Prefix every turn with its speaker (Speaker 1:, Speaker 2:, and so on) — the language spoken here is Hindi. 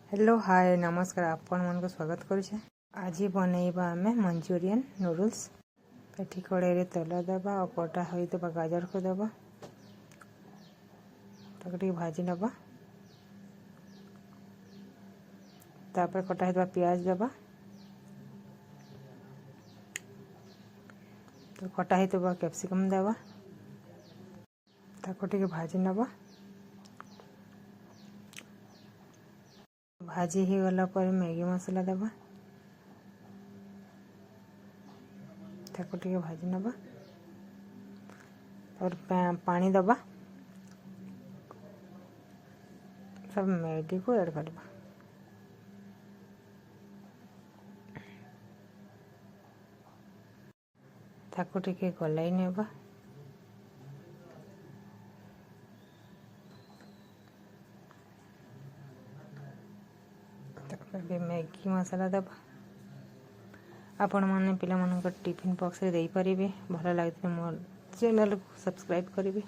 Speaker 1: हेलो हाय नमस्कार आपण मन को स्वागत करुचे। आज बनैबा आमे मंचूरियन नूडल्स। पेटी कड़े रे तेल देबा और कटा होइतबा गाजर को देबा, ताकि भाजी नबा। तापर कटा होइतबा प्याज देबा, तो कटा होइतबा कैप्सिकम देबा, ताको टिके भाजी नबा। भाजी ही गला पर मैगी मसाला देबा, ताको टिके भाजी नबा। और पानी दबा, सब मैगी को ऐड करबा। ताको टिके गलाई नेबा। मैगी मसाला दबा। आपण माने पिला मानक टिफिन बॉक्स रे देई परिबे। भल लागते मोर चैनल को सब्सक्राइब करिवे।